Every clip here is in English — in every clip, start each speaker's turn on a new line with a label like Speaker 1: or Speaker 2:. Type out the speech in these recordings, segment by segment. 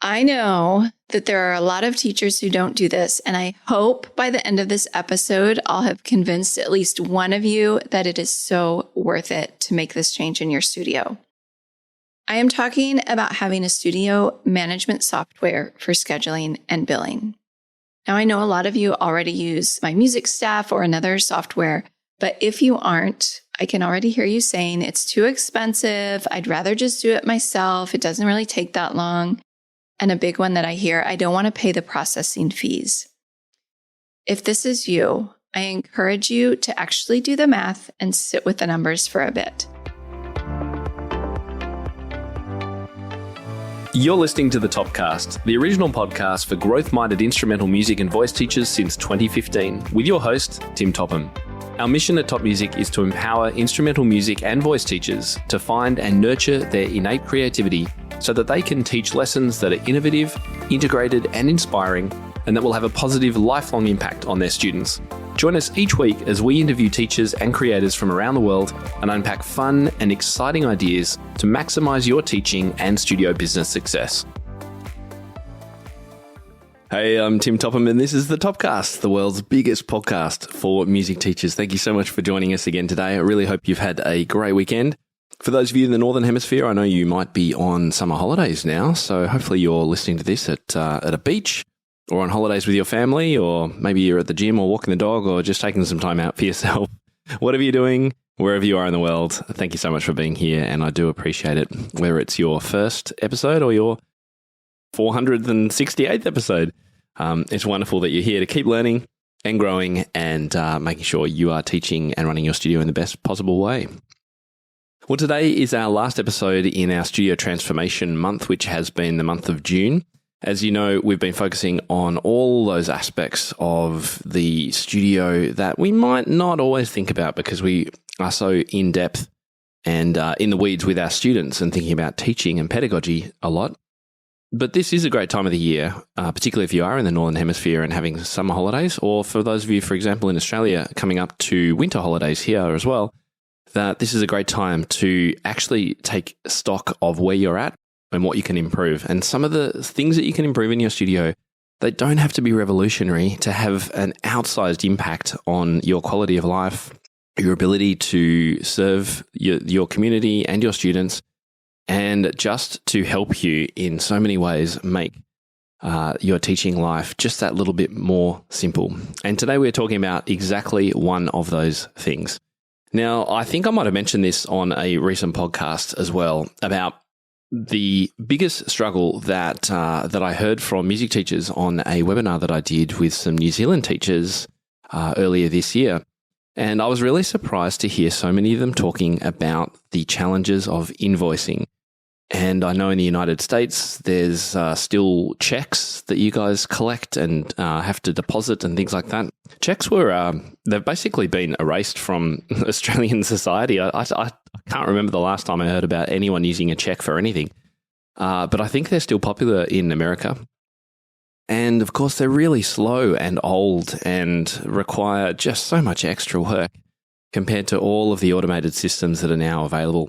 Speaker 1: I know that there are a lot of teachers who don't do this, and I hope by the end of this episode, I'll have convinced at least one of you that it is so worth it to make this change in your studio. I am talking about having a studio management software for scheduling and billing. Now, I know a lot of you already use My Music Staff or another software, but if you aren't, I can already hear you saying it's too expensive. I'd rather just do it myself. It doesn't really take that long. And a big one that I hear, I don't want to pay the processing fees. If this is you, I encourage you to actually do the math and sit with the numbers for a bit.
Speaker 2: You're listening to the Topcast, the original podcast for growth-minded instrumental music and voice teachers since 2015, with your host, Tim Topham. Our mission at TopMusic is to empower instrumental music and voice teachers to find and nurture their innate creativity so that they can teach lessons that are innovative, integrated, and inspiring, and that will have a positive lifelong impact on their students. Join us each week as we interview teachers and creators from around the world and unpack fun and exciting ideas to maximize your teaching and studio business success. Hey, I'm Tim Topham, and this is the Topcast, the world's biggest podcast for music teachers. Thank you so much for joining us again today. I really hope you've had a great weekend. For those of you in the Northern Hemisphere, I know you might be on summer holidays now, so hopefully you're listening to this at a beach or on holidays with your family, or maybe you're at the gym or walking the dog or just taking some time out for yourself. Whatever you're doing, wherever you are in the world, thank you so much for being here, and I do appreciate it, whether it's your first episode or your 468th episode. It's wonderful that you're here to keep learning and growing and making sure you are teaching and running your studio in the best possible way. Well, today is our last episode in our Studio Transformation Month, which has been the month of June. As you know, we've been focusing on all those aspects of the studio that we might not always think about because we are so in-depth and in the weeds with our students and thinking about teaching and pedagogy a lot. But this is a great time of the year, particularly if you are in the Northern Hemisphere and having summer holidays, or for those of you, for example, in Australia, coming up to winter holidays here as well, that this is a great time to actually take stock of where you're at and what you can improve. And some of the things that you can improve in your studio, they don't have to be revolutionary to have an outsized impact on your quality of life, your ability to serve your community and your students, and just to help you in so many ways make your teaching life just that little bit more simple. And today we're talking about exactly one of those things. Now, I think I might have mentioned this on a recent podcast as well about the biggest struggle that I heard from music teachers on a webinar that I did with some New Zealand teachers earlier this year. And I was really surprised to hear so many of them talking about the challenges of invoicing. And I know in the United States, there's still checks that you guys collect and have to deposit and things like that. Checks they've basically been erased from Australian society. I can't remember the last time I heard about anyone using a check for anything. But I think they're still popular in America. And of course, they're really slow and old and require just so much extra work compared to all of the automated systems that are now available.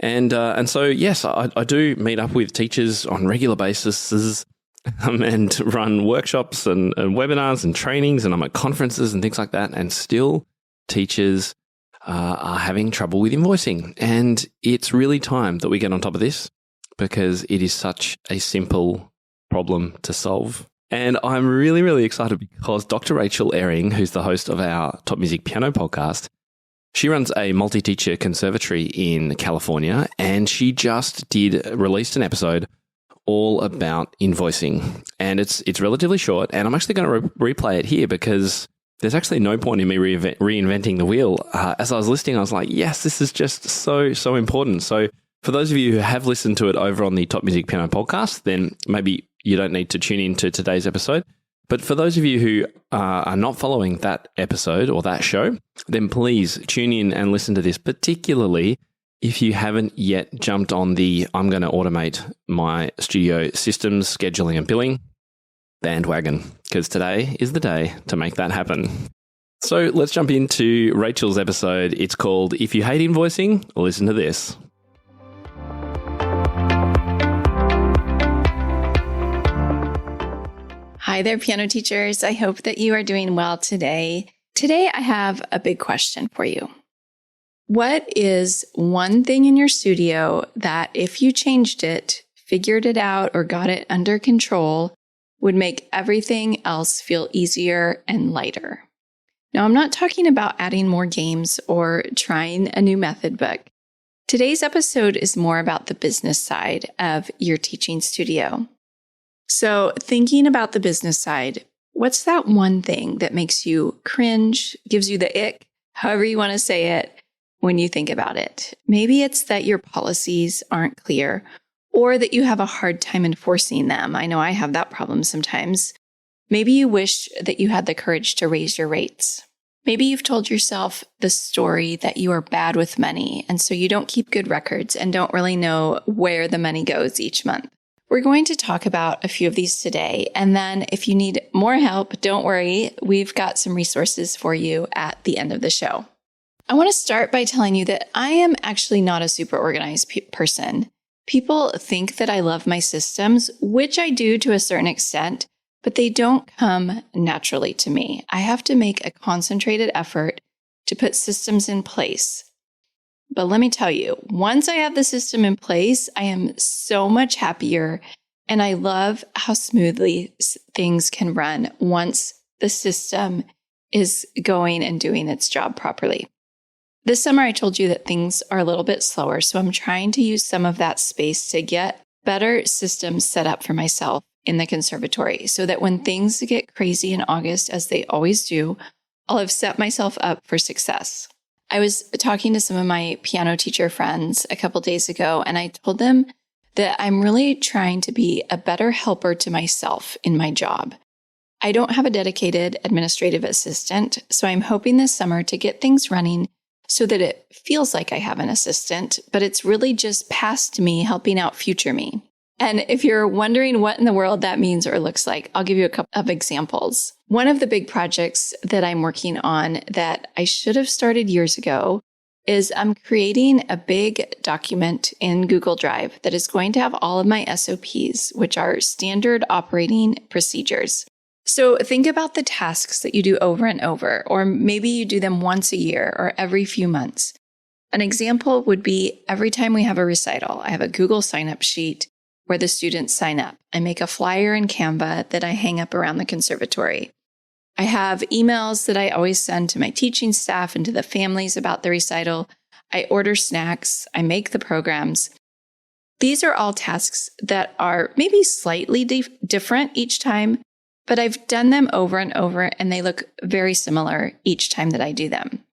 Speaker 2: And so, yes, I do meet up with teachers on regular basis and run workshops and webinars and trainings, and I'm at conferences and things like that. And still, teachers are having trouble with invoicing. And it's really time that we get on top of this because it is such a simple problem to solve. And I'm really, really excited because Dr. Rachel Ehring, who's the host of our TopMusic Piano Podcast, she runs a multi-teacher conservatory in California, and she just released an episode all about invoicing. And it's relatively short, and I'm actually going to replay it here because there's actually no point in me reinventing the wheel. As I was listening, I was like, yes, this is just so important. So for those of you who have listened to it over on the TopMusic Piano Podcast, then maybe you don't need to tune into today's episode. But for those of you who are not following that episode or that show, then please tune in and listen to this, particularly if you haven't yet jumped on the I'm going to automate my studio systems, scheduling and billing bandwagon, because today is the day to make that happen. So let's jump into Rachel's episode. It's called If You Hate Invoicing, Listen to This.
Speaker 1: Hi there, piano teachers. I hope that you are doing well today. Today, I have a big question for you. What is one thing in your studio that if you changed it, figured it out, or got it under control, would make everything else feel easier and lighter? Now, I'm not talking about adding more games or trying a new method book. Today's episode is more about the business side of your teaching studio. So thinking about the business side, what's that one thing that makes you cringe, gives you the ick, however you want to say it, when you think about it? Maybe it's that your policies aren't clear or that you have a hard time enforcing them. I know I have that problem sometimes. Maybe you wish that you had the courage to raise your rates. Maybe you've told yourself the story that you are bad with money, and so you don't keep good records and don't really know where the money goes each month. We're going to talk about a few of these today, and then if you need more help, don't worry, we've got some resources for you at the end of the show. I want to start by telling you that I am actually not a super organized person. People think that I love my systems, which I do to a certain extent, but they don't come naturally to me. I have to make a concentrated effort to put systems in place. But let me tell you, once I have the system in place, I am so much happier, and I love how smoothly things can run once the system is going and doing its job properly. This summer, I told you that things are a little bit slower, so I'm trying to use some of that space to get better systems set up for myself in the conservatory so that when things get crazy in August, as they always do, I'll have set myself up for success. I was talking to some of my piano teacher friends a couple days ago, and I told them that I'm really trying to be a better helper to myself in my job. I don't have a dedicated administrative assistant, so I'm hoping this summer to get things running so that it feels like I have an assistant, but it's really just past me helping out future me. And if you're wondering what in the world that means or looks like, I'll give you a couple of examples. One of the big projects that I'm working on that I should have started years ago is I'm creating a big document in Google Drive that is going to have all of my SOPs, which are standard operating procedures. So think about the tasks that you do over and over, or maybe you do them once a year or every few months. An example would be every time we have a recital, I have a Google sign-up sheet where the students sign up. I make a flyer in Canva that I hang up around the conservatory. I have emails that I always send to my teaching staff and to the families about the recital. I order snacks. I make the programs. These are all tasks that are maybe slightly different each time, but I've done them over and over, and they look very similar each time that I do them.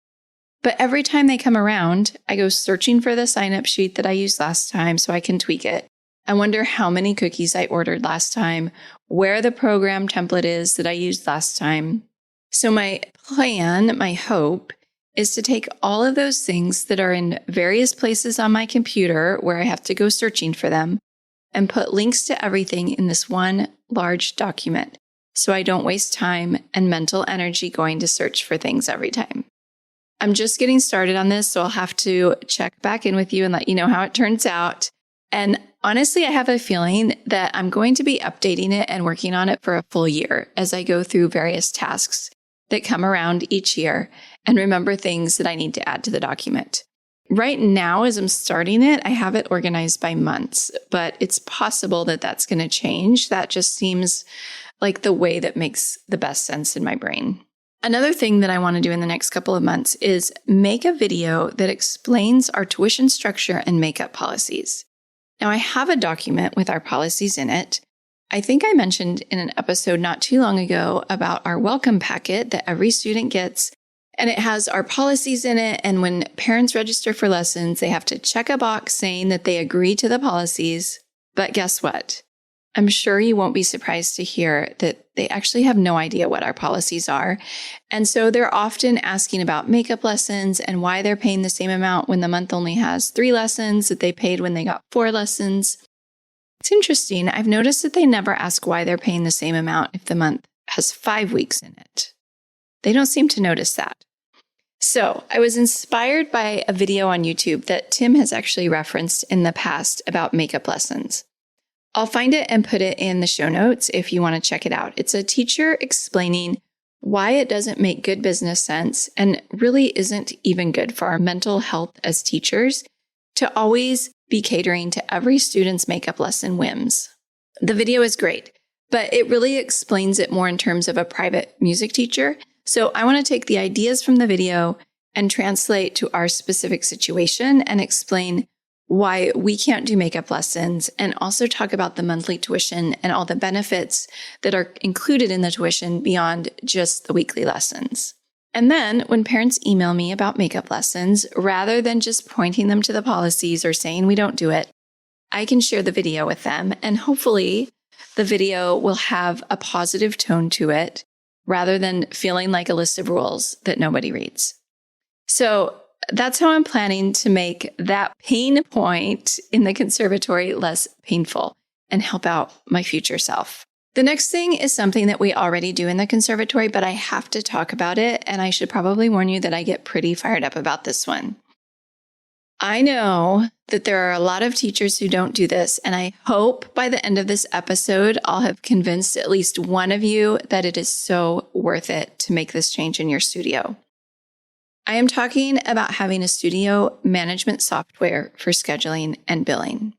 Speaker 1: But every time they come around, I go searching for the sign-up sheet that I used last time so I can tweak it. I wonder how many cookies I ordered last time, where the program template is that I used last time. So my plan, my hope, is to take all of those things that are in various places on my computer where I have to go searching for them and put links to everything in this one large document so I don't waste time and mental energy going to search for things every time. I'm just getting started on this, so I'll have to check back in with you and let you know how it turns out. And honestly, I have a feeling that I'm going to be updating it and working on it for a full year as I go through various tasks that come around each year and remember things that I need to add to the document. Right now, as I'm starting it, I have it organized by months, but it's possible that that's going to change. That just seems like the way that makes the best sense in my brain. Another thing that I want to do in the next couple of months is make a video that explains our tuition structure and makeup policies. Now, I have a document with our policies in it. I think I mentioned in an episode not too long ago about our welcome packet that every student gets, and it has our policies in it. And when parents register for lessons, they have to check a box saying that they agree to the policies. But guess what? I'm sure you won't be surprised to hear that they actually have no idea what our policies are. And so they're often asking about makeup lessons and why they're paying the same amount when the month only has 3 lessons that they paid when they got 4 lessons. It's interesting. I've noticed that they never ask why they're paying the same amount if the month has 5 weeks in it. They don't seem to notice that. So I was inspired by a video on YouTube that Tim has actually referenced in the past about makeup lessons. I'll find it and put it in the show notes if you want to check it out. It's a teacher explaining why it doesn't make good business sense and really isn't even good for our mental health as teachers to always be catering to every student's makeup lesson whims. The video is great, but it really explains it more in terms of a private music teacher. So I want to take the ideas from the video and translate to our specific situation and explain why we can't do makeup lessons, and also talk about the monthly tuition and all the benefits that are included in the tuition beyond just the weekly lessons. And then when parents email me about makeup lessons, rather than just pointing them to the policies or saying we don't do it, I can share the video with them, and hopefully the video will have a positive tone to it rather than feeling like a list of rules that nobody reads. So that's how I'm planning to make that pain point in the conservatory less painful and help out my future self. The next thing is something that we already do in the conservatory, but I have to talk about it, and I should probably warn you that I get pretty fired up about this one. I know that there are a lot of teachers who don't do this, and I hope by the end of this episode, I'll have convinced at least one of you that it is so worth it to make this change in your studio. I am talking about having a studio management software for scheduling and billing.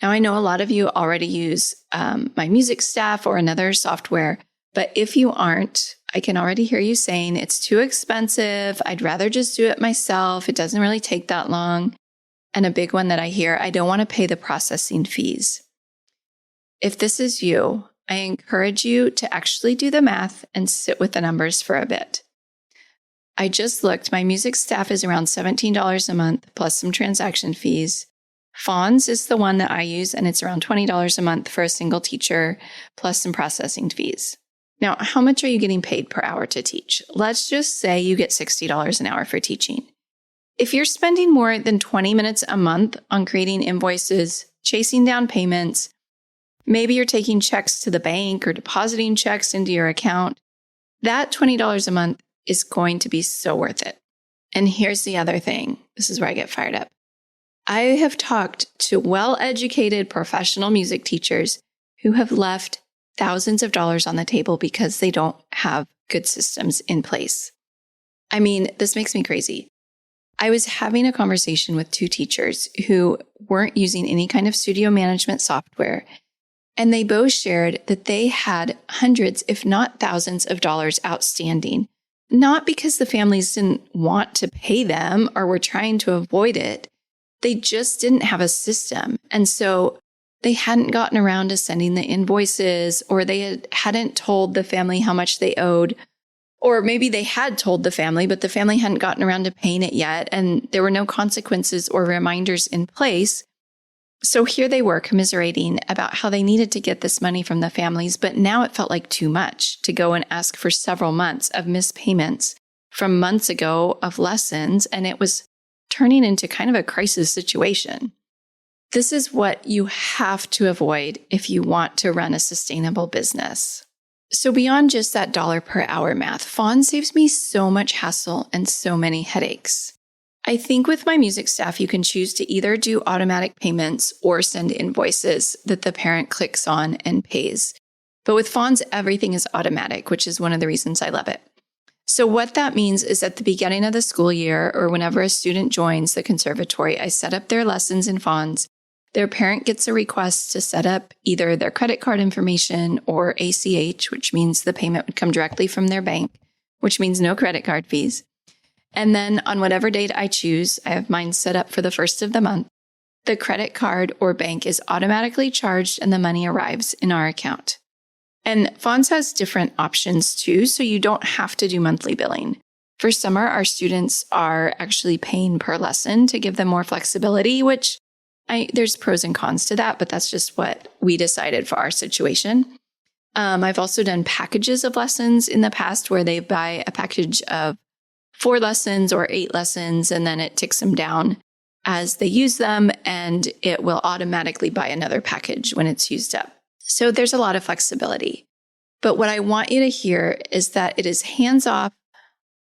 Speaker 1: Now, I know a lot of you already use my music staff or another software, but if you aren't, I can already hear you saying it's too expensive. I'd rather just do it myself. It doesn't really take that long. And a big one that I hear, I don't want to pay the processing fees. If this is you, I encourage you to actually do the math and sit with the numbers for a bit. I just looked. My music staff is around $17 a month plus some transaction fees. Fonz is the one that I use, and it's around $20 a month for a single teacher plus some processing fees. Now, how much are you getting paid per hour to teach? Let's just say you get $60 an hour for teaching. If you're spending more than 20 minutes a month on creating invoices, chasing down payments, maybe you're taking checks to the bank or depositing checks into your account, that $20 a month is going to be so worth it. And here's the other thing. This is where I get fired up. I have talked to well-educated professional music teachers who have left thousands of dollars on the table because they don't have good systems in place. I mean, this makes me crazy. I was having a conversation with two teachers who weren't using any kind of studio management software, and they both shared that they had hundreds, if not thousands of dollars outstanding. Not because the families didn't want to pay them or were trying to avoid it. They just didn't have a system. And so they hadn't gotten around to sending the invoices, or they hadn't told the family how much they owed. Or maybe they had told the family, but the family hadn't gotten around to paying it yet. And there were no consequences or reminders in place. So here they were commiserating about how they needed to get this money from the families, but now it felt like too much to go and ask for several months of missed payments from months ago of lessons, and it was turning into kind of a crisis situation. This is what you have to avoid if you want to run a sustainable business. So beyond just that dollar per hour math, Fawn saves me so much hassle and so many headaches. I think with my music staff, you can choose to either do automatic payments or send invoices that the parent clicks on and pays. But with Fawn's, everything is automatic, which is one of the reasons I love it. So what that means is at the beginning of the school year, or whenever a student joins the conservatory, I set up their lessons in Fawn's. Their parent gets a request to set up either their credit card information or ACH, which means the payment would come directly from their bank, which means no credit card fees. And then on whatever date I choose, I have mine set up for the first of the month, the credit card or bank is automatically charged and the money arrives in our account. And Fonz has different options too, so you don't have to do monthly billing. For summer, our students are actually paying per lesson to give them more flexibility, which there's pros and cons to that, but that's just what we decided for our situation. I've also done packages of lessons in the past where they buy a package of 4 lessons or 8 lessons, and then it ticks them down as they use them, and it will automatically buy another package when it's used up. So there's a lot of flexibility. But what I want you to hear is that it is hands-off,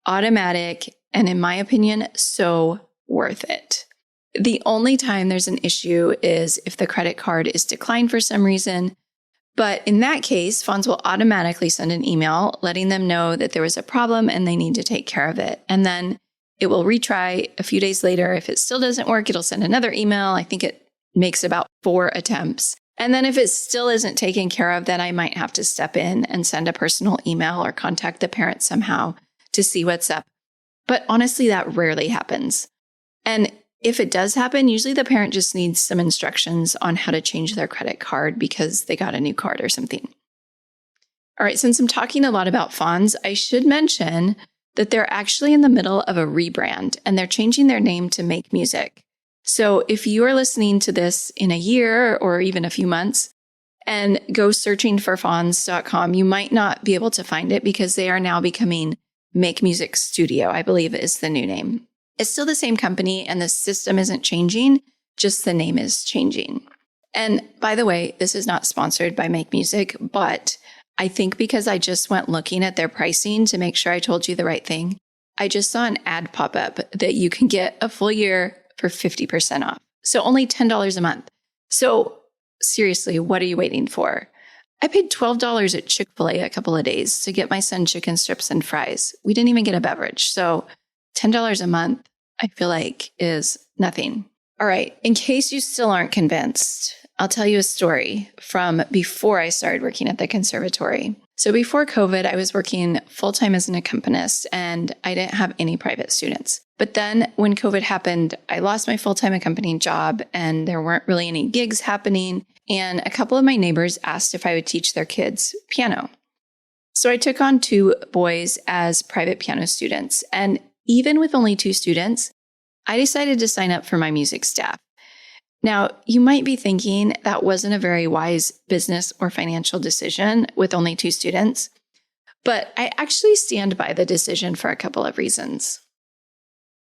Speaker 1: automatic, and in my opinion, so worth it. The only time there's an issue is if the credit card is declined for some reason. But in that case, Fonz will automatically send an email letting them know that there was a problem and they need to take care of it. And then it will retry a few days later. If it still doesn't work, it'll send another email. I think it makes about 4 attempts. And then if it still isn't taken care of, then I might have to step in and send a personal email or contact the parent somehow to see what's up. But honestly, that rarely happens. And if it does happen, usually the parent just needs some instructions on how to change their credit card because they got a new card or something. All right, since I'm talking a lot about Fonz, I should mention that they're actually in the middle of a rebrand and they're changing their name to Make Music. So if you are listening to this in a year or even a few months and go searching for fonz.com, you might not be able to find it because they are now becoming Make Music Studio, I believe is the new name. It's still the same company and the system isn't changing, just the name is changing. And by the way, this is not sponsored by Make Music, but I think because I just went looking at their pricing to make sure I told you the right thing, I just saw an ad pop up that you can get a full year for 50% off. So only $10 a month. So seriously, what are you waiting for? I paid $12 at Chick-fil-A a couple of days to get my son chicken strips and fries. We didn't even get a beverage. So $10 a month, I feel like, is nothing. All right. In case you still aren't convinced, I'll tell you a story from before I started working at the conservatory. So before COVID, I was working full-time as an accompanist and I didn't have any private students. But then when COVID happened, I lost my full-time accompanying job and there weren't really any gigs happening. And a couple of my neighbors asked if I would teach their kids piano. So I took on 2 boys as private piano students. And even with only 2 students, I decided to sign up for my music staff. Now, you might be thinking that wasn't a very wise business or financial decision with only 2 students, but I actually stand by the decision for a couple of reasons.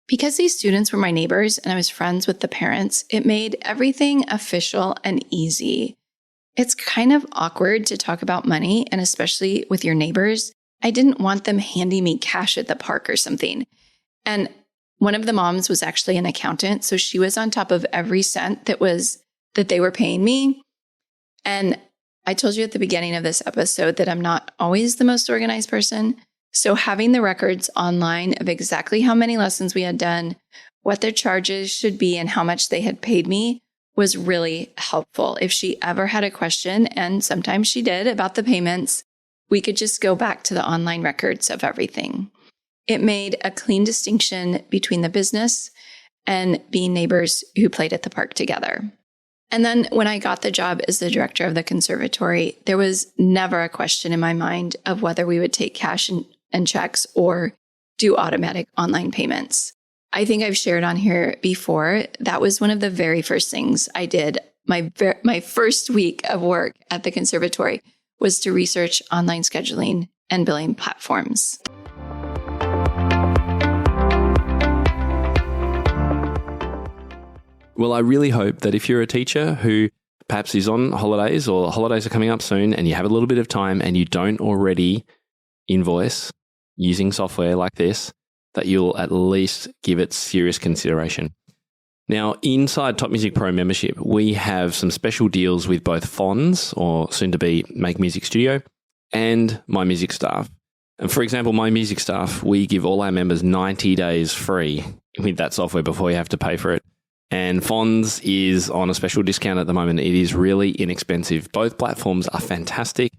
Speaker 1: Because these students were my neighbors and I was friends with the parents, it made everything official and easy. It's kind of awkward to talk about money, and especially with your neighbors. I didn't want them handing me cash at the park or something. And one of the moms was actually an accountant, so she was on top of every cent that they were paying me. And I told you at the beginning of this episode that I'm not always the most organized person. So having the records online of exactly how many lessons we had done, what their charges should be, and how much they had paid me was really helpful. If she ever had a question, and sometimes she did, about the payments, we could just go back to the online records of everything. It made a clean distinction between the business and being neighbors who played at the park together. And then when I got the job as the director of the conservatory, there was never a question in my mind of whether we would take cash and checks or do automatic online payments. I think I've shared on here before, that was one of the very first things I did. My first week of work at the conservatory was to research online scheduling and billing platforms.
Speaker 2: Well, I really hope that if you're a teacher who perhaps is on holidays or holidays are coming up soon and you have a little bit of time and you don't already invoice using software like this, that you'll at least give it serious consideration. Now, inside Top Music Pro membership, we have some special deals with both Fonz, or soon to be Make Music Studio, and My Music Staff. And for example, My Music Staff, we give all our members 90 days free with that software before you have to pay for it. And Fonz is on a special discount at the moment. It is really inexpensive. Both platforms are fantastic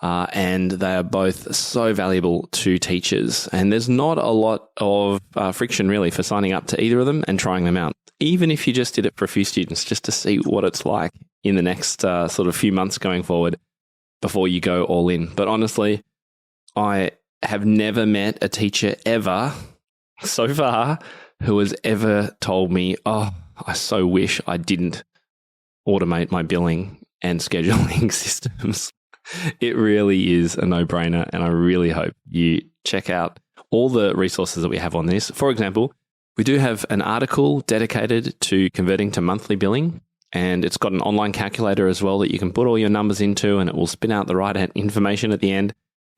Speaker 2: and they are both so valuable to teachers. And there's not a lot of friction really for signing up to either of them and trying them out. Even if you just did it for a few students, just to see what it's like in the next sort of few months going forward before you go all in. But honestly, I have never met a teacher ever so far who has ever told me, oh, I so wish I didn't automate my billing and scheduling systems. It really is a no-brainer, and I really hope you check out all the resources that we have on this. For example, we do have an article dedicated to converting to monthly billing, and it's got an online calculator as well that you can put all your numbers into, and it will spin out the right information at the end.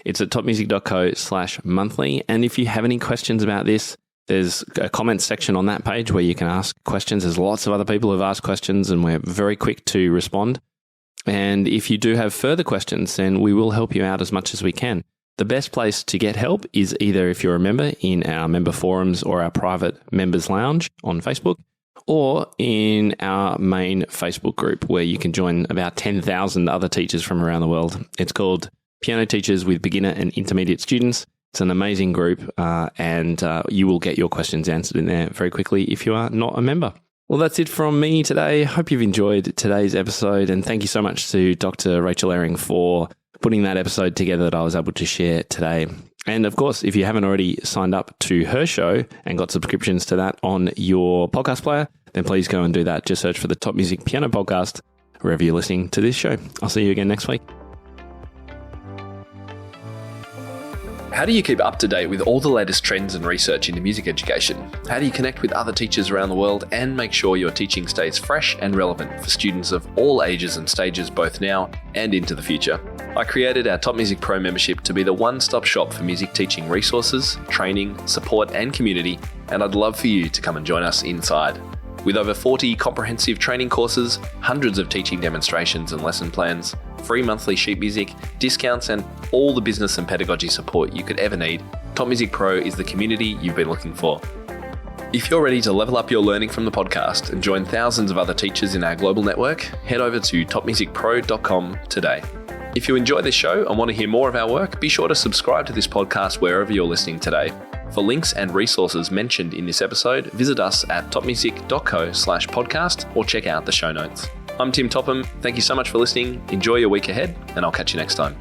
Speaker 2: It's at topmusic.co/monthly. And if you have any questions about this, There's a comments section on that page where you can ask questions. There's lots of other people who've asked questions, and we're very quick to respond. And if you do have further questions, then we will help you out as much as we can. The best place to get help is either if you're a member in our member forums or our private members lounge on Facebook, or in our main Facebook group where you can join about 10,000 other teachers from around the world. It's called Piano Teachers with Beginner and Intermediate Students. It's an amazing group, and you will get your questions answered in there very quickly if you are not a member. Well, that's it from me today. Hope you've enjoyed today's episode, and thank you so much to Dr. Rachel Ehring for putting that episode together that I was able to share today. And of course, if you haven't already signed up to her show and got subscriptions to that on your podcast player, then please go and do that. Just search for the Top Music Piano Podcast wherever you're listening to this show. I'll see you again next week. How do you keep up to date with all the latest trends and research into music education? How do you connect with other teachers around the world and make sure your teaching stays fresh and relevant for students of all ages and stages, both now and into the future? I created our Top Music Pro membership to be the one-stop shop for music teaching resources, training, support, and community, and I'd love for you to come and join us inside. With over 40 comprehensive training courses, hundreds of teaching demonstrations and lesson plans, free monthly sheet music, discounts, and all the business and pedagogy support you could ever need, Top Music Pro is the community you've been looking for. If you're ready to level up your learning from the podcast and join thousands of other teachers in our global network, head over to topmusicpro.com today. If you enjoy this show and want to hear more of our work, be sure to subscribe to this podcast wherever you're listening today. For links and resources mentioned in this episode, visit us at topmusic.co/podcast or check out the show notes. I'm Tim Topham. Thank you so much for listening. Enjoy your week ahead, and I'll catch you next time.